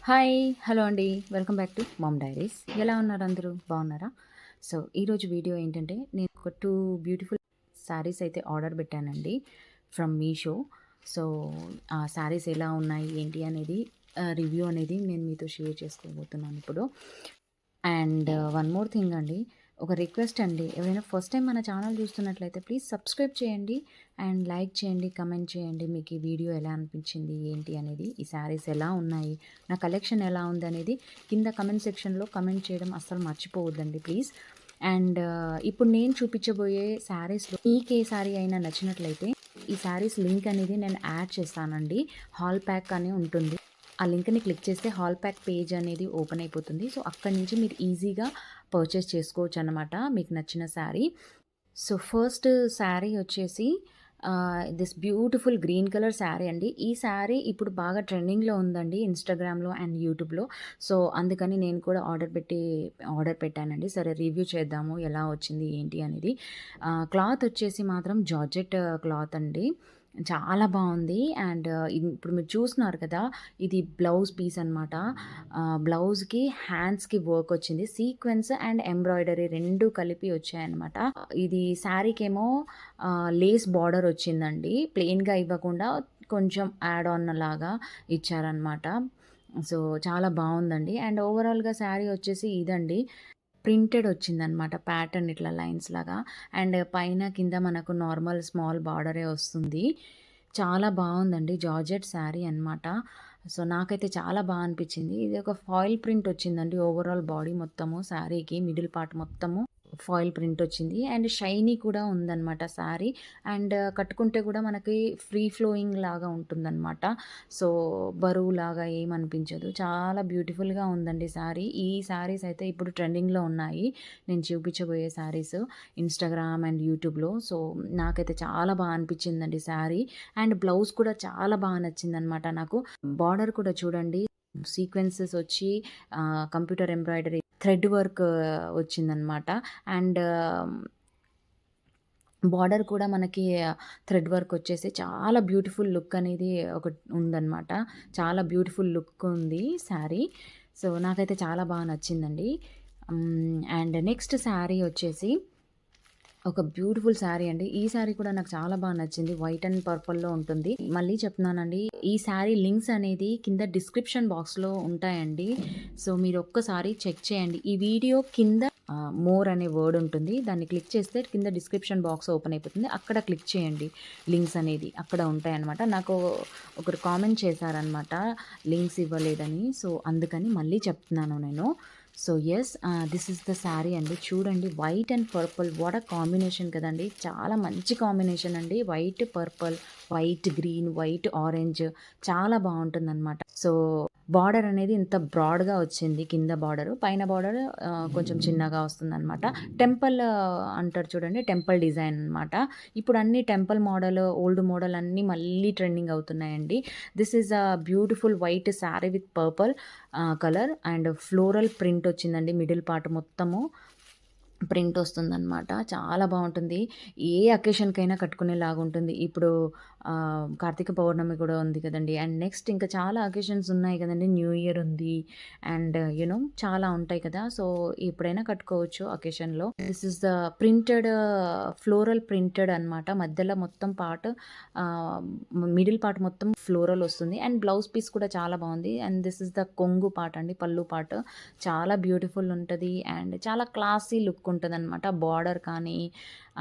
Hi! Hello అండి. Welcome back to mom diaries. ఎలా ఉన్నారు అందరూ? బాగున్నారా? సో, ఈరోజు వీడియో ఏంటంటే, నేను ఒక 2 బ్యూటిఫుల్ శారీస్ అయితే ఆర్డర్ పెట్టానండి ఫ్రమ్ మీషో. సో, ఆ శారీస్ ఎలా ఉన్నాయి, ఏంటి అనేది రివ్యూ అనేది నేను మీతో షేర్ చేసుకోబోతున్నాను ఇప్పుడు. అండ్ వన్ మోర్ థింగ్ అండి. ఒక రిక్వెస్ట్ అండి. ఎవరైనా ఫస్ట్ టైం మన ఛానల్ చూస్తున్నట్లయితే ప్లీజ్ సబ్స్క్రైబ్ చేయండి అండ్ లైక్ చేయండి, కమెంట్ చేయండి. మీకు ఈ వీడియో ఎలా అనిపించింది, ఏంటి అనేది, ఈ శారీస్ ఎలా ఉన్నాయి, నా కలెక్షన్ ఎలా ఉంది అనేది కింద కమెంట్ సెక్షన్లో కమెంట్ చేయడం అస్సలు మర్చిపోవద్దండి ప్లీజ్. అండ్ ఇప్పుడు నేను చూపించబోయే శారీస్లో మీకు ఏ శారీ అయినా నచ్చినట్లయితే ఈ శారీస్ లింక్ అనేది నేను యాడ్ చేస్తానండి. హాల్ ప్యాక్ అని ఉంటుంది. ఆ లింక్ని క్లిక్ చేస్తే హాల్ ప్యాక్ పేజ్ అనేది ఓపెన్ అయిపోతుంది. సో, అక్కడి నుంచి మీరు ఈజీగా పర్చేస్ చేసుకోవచ్చు అనమాట మీకు నచ్చిన శారీ. సో, ఫస్ట్ శారీ వచ్చేసి this beautiful green colour sari అండి. ఈ శారీ ఇప్పుడు బాగా ట్రెండింగ్‌లో ఉందండి ఇన్‌స్టాగ్రామ్‌లో అండ్ యూట్యూబ్‌లో. సో, అందుకని నేను కూడా ఆర్డర్ పెట్టానండి. సరే రివ్యూ చేద్దాము ఎలా వచ్చింది ఏంటి అనేది. క్లాత్ వచ్చేసి మాత్రం జార్జెట్ క్లాత్ అండి. చాలా బావుంది. అండ్ ఇప్పుడు మీరు చూస్తున్నారు కదా! ఇది బ్లౌజ్ పీస్ అనమాట. బ్లౌజ్‌కి, హ్యాండ్స్‌కి వర్క్ వచ్చింది. సీక్వెన్స్ అండ్ ఎంబ్రాయిడరీ 2 కలిపి వచ్చాయన్నమాట. ఇది శారీకేమో లేస్ బార్డర్ వచ్చిందండి. ప్లెయిన్‌గా ఇవ్వకుండా కొంచెం యాడ్ ఆన్ లాగా ఇచ్చారనమాట. సో, చాలా బావుందండి. అండ్ ఓవరాల్‌గా శారీ వచ్చేసి ఇదండి. ప్రింటెడ్ వచ్చిందనమాట. ప్యాటర్న్ ఇట్లా లైన్స్ లాగా. అండ్ పైన, కింద మనకు నార్మల్ స్మాల్ బార్డరే వస్తుంది. చాలా బావుందండి. జార్జెట్ శారీ అనమాట. సో, నాకైతే చాలా అనిపిచ్చింది. ఇది ఒక ఫాయిల్ ప్రింట్ వచ్చిందండి. ఓవరాల్ బాడీ మొత్తము శారీకి మిడిల్ పార్ట్ మొత్తము ఫాయిల్ ప్రింట్ వచ్చింది. అండ్ షైనీ కూడా ఉందనమాట శారీ. అండ్ కట్టుకుంటే కూడా మనకి ఫ్రీ ఫ్లోయింగ్ లాగా ఉంటుందనమాట. సో, బరువులాగా ఏమనిపించదు. చాలా బ్యూటిఫుల్‌గా ఉందండి శారీ. ఈ శారీస్ అయితే ఇప్పుడు ట్రెండింగ్‌లో ఉన్నాయి. నేను చూపించబోయే శారీస్ ఇన్‌స్టాగ్రామ్ అండ్ యూట్యూబ్‌లో. సో, నాకైతే చాలా అనిపించిందండి శారీ. అండ్ బ్లౌజ్ కూడా చాలా నచ్చిందనమాట నాకు. బార్డర్ కూడా చూడండి. సీక్వెన్సెస్ వచ్చి కంప్యూటర్ ఎంబ్రాయిడరీ థ్రెడ్ వర్క్ వచ్చిందనమాట. అండ్ బార్డర్ కూడా మనకి థ్రెడ్ వర్క్ వచ్చేసి చాలా బ్యూటిఫుల్ లుక్ అనేది ఒకటి ఉందనమాట. చాలా బ్యూటిఫుల్ లుక్ ఉంది శారీ. సో, నాకైతే చాలా నచ్చిందండి. అండ్ నెక్స్ట్ శారీ వచ్చేసి ఒక బ్యూటిఫుల్ శారీ అండి. ఈ శారీ కూడా నాకు చాలా నచ్చింది. వైట్ అండ్ పర్పుల్‌లో ఉంటుంది. మళ్ళీ చెప్తున్నానండి. ఈ శారీ లింక్స్ అనేది కింద డిస్క్రిప్షన్ బాక్స్‌లో ఉంటాయండి. సో, మీరు ఒక్కసారి చెక్ చేయండి. ఈ వీడియో కింద మోర్ అనే వర్డ్ ఉంటుంది. దాన్ని క్లిక్ చేస్తే కింద డిస్క్రిప్షన్ బాక్స్ ఓపెన్ అయిపోతుంది. అక్కడ క్లిక్ చేయండి. లింక్స్ అనేది అక్కడ ఉంటాయన్నమాట. నాకు ఒకరు కామెంట్ చేశారనమాట లింక్స్ ఇవ్వలేదని. సో, అందుకని మళ్ళీ చెప్తున్నాను నేను. So, yes, this is the sari అండి. చూడండి, white and purple what a combination కదండీ! చాలా మంచి కాంబినేషన్ అండి. White, purple, white, green, white, orange చాలా బావుంటుందనమాట. సో, బార్డర్ అనేది ఇంత బ్రాడ్‌గా వచ్చింది. కింద బార్డరు, పైన బార్డర్ కొంచెం చిన్నగా వస్తుందనమాట. టెంపుల్ అంటారు చూడండి, టెంపుల్ డిజైన్ అనమాట. ఇప్పుడు అన్నీ టెంపుల్ మోడల్, ఓల్డ్ మోడల్ అన్నీ మళ్ళీ ట్రెండింగ్ అవుతున్నాయండి. This is a beautiful white sari with purple colour and floral print వచ్చిందండి. మిడిల్ పార్ట్ మొత్తము ప్రింట్ వస్తుందనమాట. చాలా బావుంటుంది. ఏ అకేషన్‌కైనా కట్టుకునేలాగా ఉంటుంది. ఇప్పుడు కార్తీక పౌర్ణమి కూడా ఉంది కదండీ! అండ్ నెక్స్ట్ ఇంకా చాలా అకేషన్స్ ఉన్నాయి కదండీ! న్యూ ఇయర్ ఉంది. అండ్ చాలా ఉంటాయి కదా! సో, ఎప్పుడైనా కట్టుకోవచ్చు అకేషన్‌లో. This is the printed, floral printed అనమాట. మధ్యలో మొత్తం పార్ట్ ఆహ్, మిడిల్ పార్ట్ మొత్తం ఫ్లోరల్ వస్తుంది. అండ్ బ్లౌజ్ పీస్ కూడా చాలా బావుంది. అండ్ దిస్ ఈస్ ద కొంగు పార్ట్ అండి. పల్లు పార్ట్ చాలా బ్యూటిఫుల్ ఉంటది. అండ్ చాలా క్లాసీ లుక్ ఉంటదనమాట. బార్డర్ కానీ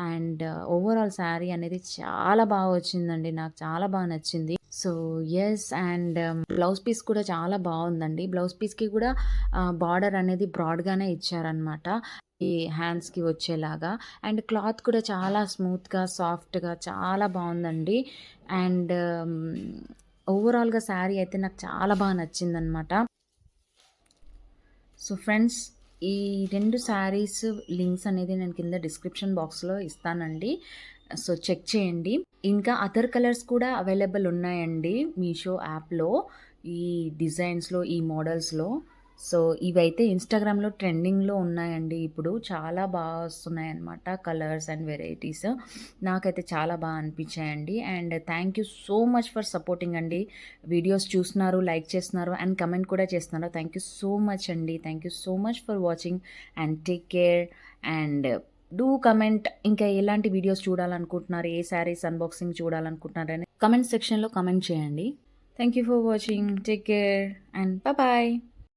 అండ్ ఓవరాల్ శారీ అనేది చాలా వచ్చిందండి. నాకు చాలా నచ్చింది. So, yes, and blouse piece కూడా చాలా బావుందండి. బ్లౌజ్ పీస్‌కి కూడా బార్డర్ అనేది బ్రాడ్‌గానే ఇచ్చారనమాట. ఈ హ్యాండ్స్‌కి వచ్చేలాగా. అండ్ క్లాత్ కూడా చాలా స్మూత్‌గా, సాఫ్ట్‌గా చాలా బావుందండి. అండ్ ఓవరాల్‌గా శారీ అయితే నాకు చాలా నచ్చిందనమాట. సో, ఫ్రెండ్స్, ఈ 2 శారీస్ లింక్స్ అనేది నేను కింద డిస్క్రిప్షన్ బాక్స్‌లో ఇస్తానండి. సో, చెక్ చేయండి. ఇంకా అదర్ కలర్స్ కూడా అవైలబుల్ ఉన్నాయండి మీషో యాప్‌లో. ఈ డిజైన్స్‌లో, ఈ మోడల్స్‌లో. సో ఇవైతే ఇన్‌స్టాగ్రామ్‌లో ట్రెండింగ్‌లో ఉన్నాయండి ఇప్పుడు. చాలా వస్తున్నాయన్నమాట కలర్స్ అండ్ వెరైటీస్. నాకైతే చాలా అనిపించాయండి. And thank you so much for supporting అండి. వీడియోస్ చూస్తున్నారు, లైక్ చేస్తున్నారు అండ్ కమెంట్ కూడా చేస్తున్నారు. థ్యాంక్ యూ సో మచ్ అండి. Thank you so much for watching and take care and do comment. ఇంకా ఎలాంటి వీడియోస్ చూడాలనుకుంటున్నారు, ఏ శారీస్ అన్బాక్సింగ్ చూడాలనుకుంటున్నారని కమెంట్ సెక్షన్‌లో కమెంట్ చేయండి. Thank you for watching. Take care and bye.